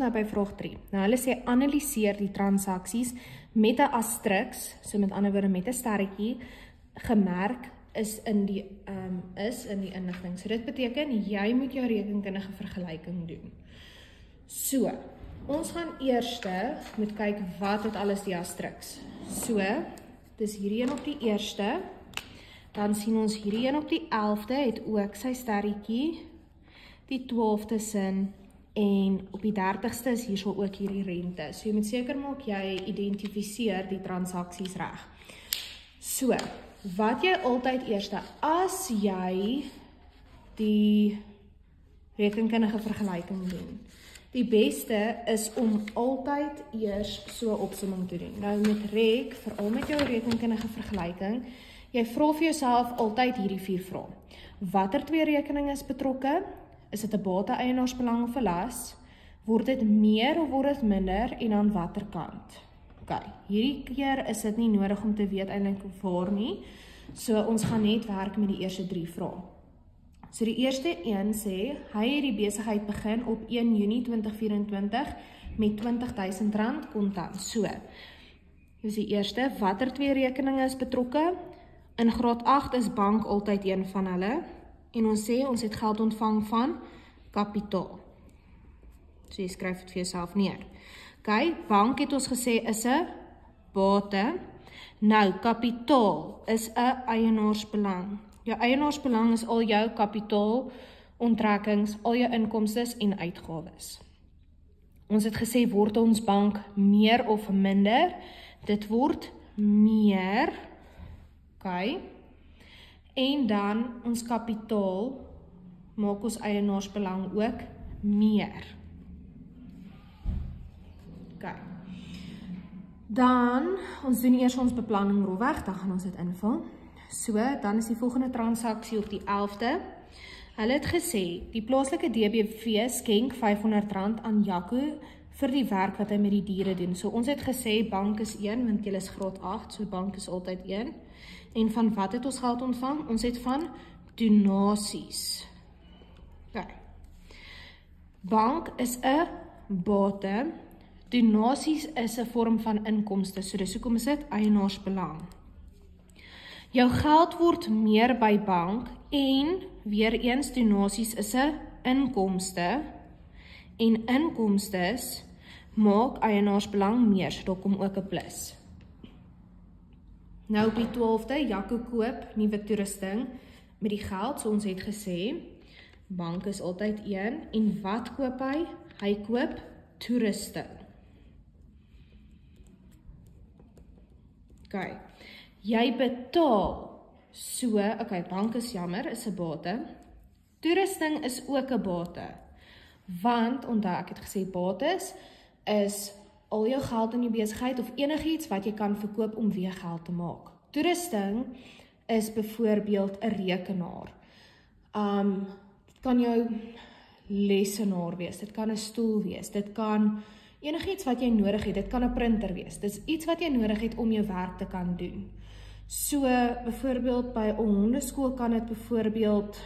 nou by vraag 3. Nou hulle sê analiseer die transaksies met 'n asterix, so met ander woorde met 'n sterretjie, gemerk is in die inligting. So dit beteken jy moet jou rekenkundige vergelyking doen. So, ons gaan eers moet kyk wat het alles die asterix. So, dis hierdie een op die eerste, dan sien ons hierdie een op die 11de het ook sy sterretjie, die 12de sin, en op die 30ste is hierso ook hierdie rente. So jy moet seker maak jy identifiseer die transaksies reg. So, wat jy altyd eerste, as jy die rekenkundige vergelyking doen, die beste is om altyd eers so 'n opsomming te doen. Nou met rek, veral met jou rekenkundige vergelyking, jy vra vir jouself altyd hierdie 4 vrae. Watter 2 rekeninge is betrokke? Is dit 'n bate, eienaarsbelang of 'n las? Word dit meer of word dit minder? En aan watter kant? OK, hierdie keer is dit nie nodig om te weet eintlik waar nie. So ons gaan net werk met die eerste 3 vrae. So die eerste een sê, hy het die besigheid begin op 1 Junie 2024 met R20.000 kontant. So, dis die eerste, watter 2 rekeninge is betrokke? In graad 8 is bank altyd een van hulle. En ons sê, ons het geld ontvang van kapitaal. So jy skryf dit vir jouself neer. OK, bank het ons gesê is 'n bate. Nou, kapitaal is 'n eienaarsbelang. Jou eienaarsbelang is al jou kapitaal, onttrekkings, al jou inkomstes en uitgawes. Ons het gesê, word ons bank meer of minder? Dit word meer. OK. En dan ons kapitaal maak ons eienaarsbelang ook meer. OK. Dan, ons doen eers ons beplanning rolweg, dan gaan ons dit invul. So, dan is die volgende transaksie op die 11de. Hulle het gesê, die plaaslike DBV skenk R500 aan Jaco vir die werk wat hy met die diere doen. So, ons het gesê, bank is 1, want jy is graad 8, so bank is altyd 1. En van wat het ons geld ontvang? Ons het van donasies. Okay. Bank is 'n bate. Donasies is 'n vorm van inkomste. So dis hoekom is dit eienaarsbelang. Jou geld word meer by bank en weer eens donasies is 'n inkomste. En inkomstes maak eienaarsbelang meer, so daar kom ook 'n plus. Nou op die 12de, Jaco koop nuwe toerusting met die geld, so ons het gesê, bank is altyd 1, en wat koop hy? Hy koop toerusting. OK, jy betaal, so, OK, bank is jammer, is 'n bate, toerusting is ook 'n bate, want, onthou ek het gesê, bates is al jou geld in die besigheid of enigiets wat jy kan verkoop om weer geld te maak. Toerusting is byvoorbeeld 'n rekenaar. Dit kan jou lesenaar wees, dit kan 'n stoel wees, dit kan enigiets wat jy nodig het, dit kan 'n printer wees. Dit is iets wat jy nodig het om jou werk te kan doen. So, byvoorbeeld by 'n hondeskool kan dit byvoorbeeld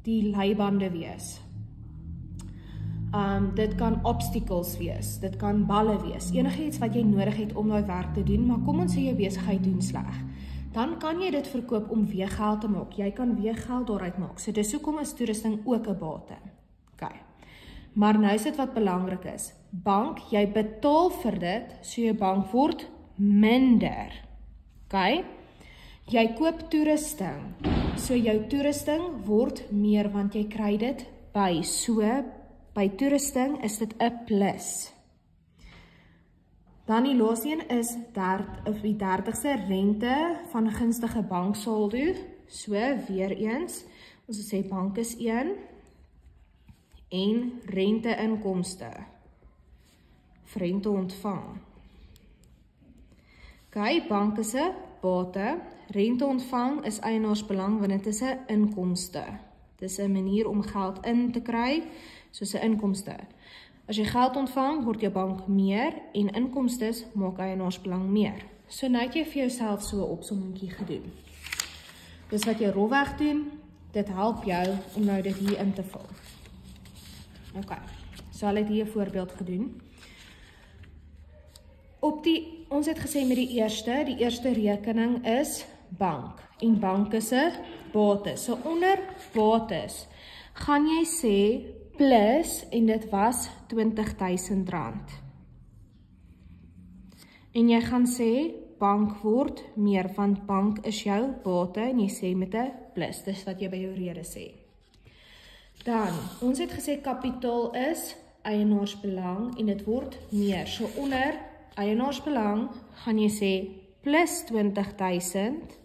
die leibande wees. Dit kan obstacles wees, dit kan balle wees, enigiets wat jy nodig het om daai werk te doen, maar kom ons sê jou besigheid doen sleg. Dan kan jy dit verkoop om weer geld te maak, jy kan weer geld daaruit maak, so dis hoekom is toerusting ook 'n bate. OK, maar nou is dit wat belangrik is, bank, jy betaal vir dit, so jou bank word minder. OK, jy koop toerusting, so jou toerusting word meer, want jy kry dit by, so by toerusting is dit 'n plus. Dan die laaste een is die 30ste rente van gunstige banksaldo. So weer eens, ons sê bank is 1 en rente-inkomste. Rente ontvang. OK, bank is 'n bate. Rente ontvang is eienaarsbelang want dit is 'n inkomste. Dit is 'n manier om geld in te kry, soos 'n inkomste. As jy geld ontvang, word jou bank meer en inkomstes maak eienaarsbelang meer. So nou het jy vir jouself so 'n opsommingkie gedoen. Dis wat jy rolweg doen, dit help jou om nou dit hier in te vul. OK, So hulle het hier 'n voorbeeld gedoen. Ons het gesê met die eerste rekening is bank. En bank is 'n bates. So onder bates gaan jy sê plus, en dit was R20.000. En jy gaan sê bank word meer, want bank is jou bate, en jy sê met 'n plus, dis wat jy by jou rede sê. Dan, ons het gesê kapitaal is eienaarsbelang, en dit word meer. So onder eienaarsbelang gaan jy sê plus 20.000,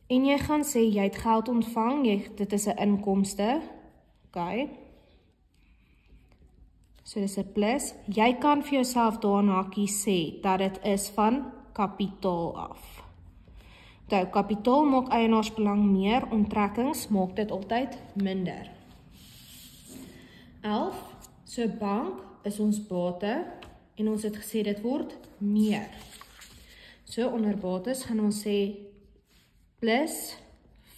en jy gaan sê jy het geld ontvang, dit is 'n inkomste, okay. So dis 'n plus. Jy kan vir jouself daarna sê dat dit is van kapitaal af. Nou, kapitaal maak eienaarsbelang meer, onttrekkings maak dit altyd minder. 11, so bank is ons bate, en ons het gesê dit word meer. So onder bates gaan ons sê plus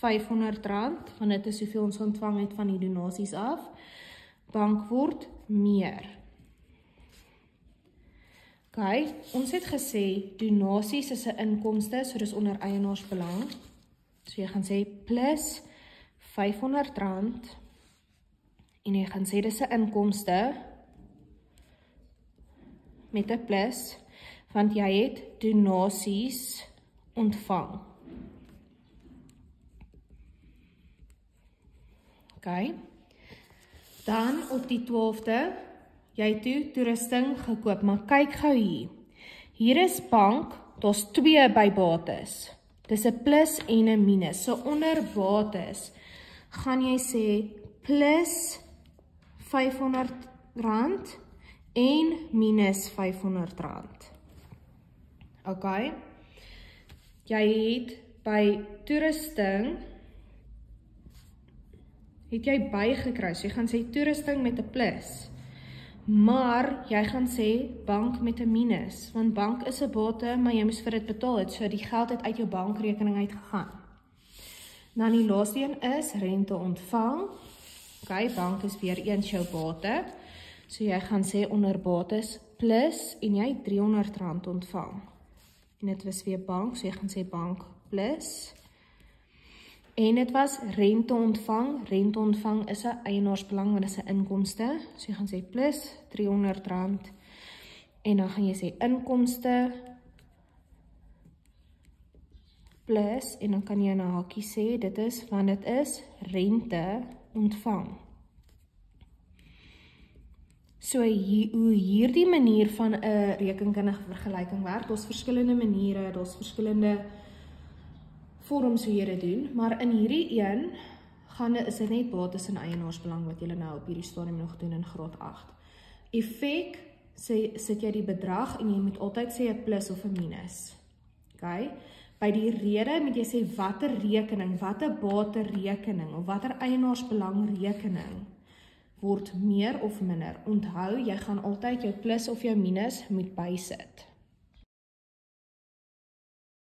R500, want dit is hoeveel ons ontvang het van die donasies af. Bank word meer. Okay, ons het gesê donasies is 'n inkomste, so dis onder eienaarsbelang. So jy gaan sê plus R500, en jy gaan sê dis 'n inkomste met 'n plus, want jy het donasies ontvang. Okay. Dan op die 12de, jy het toerusting gekoop, maar kyk gou hier. Hier is bank, daar's 2 by bates. Dis 'n plus en 'n minus. So onder bates gaan jy sê plus R500 en minus R500. Okay. Jy het by toerusting het jy bygekry, so jy gaan sê toerusting met 'n plus, maar jy gaan sê bank met 'n minus, want bank is 'n bate, maar jy moes vir dit betaal het, so die geld het uit jou bankrekening uitgegaan. Dan die laaste een is rente ontvang. Okay, bank is weer eens jou bate, so jy gaan sê onder bates plus, en jy het R300 ontvang. En dit was weer bank, so jy gaan sê bank plus. En dit was rente ontvang. Rente ontvang is 'n eienaarsbelang, want dit is 'n inkomste. So jy gaan sê plus R300. En dan gaan jy sê inkomste plus, en dan kan jy in 'n hakie sê dit is, want dit is rente ontvang. So hoe hierdie manier van 'n rekenkundige vergelyking werk, daar's verskillende maniere, daar's verskillende vorms hoe jy dit doen, maar in hierdie een is dit net bates en eienaarsbelang wat jy nou op hierdie stadium nog doen in graad 8. Effek, sit jy die bedrag en jy moet altyd sê 'n plus of 'n minus. Okay? By die rede moet jy sê watter rekening, watter bate rekening of watter eienaarsbelang rekening word meer of minder. Onthou, jy gaan altyd jou plus of jou minus moet bysit.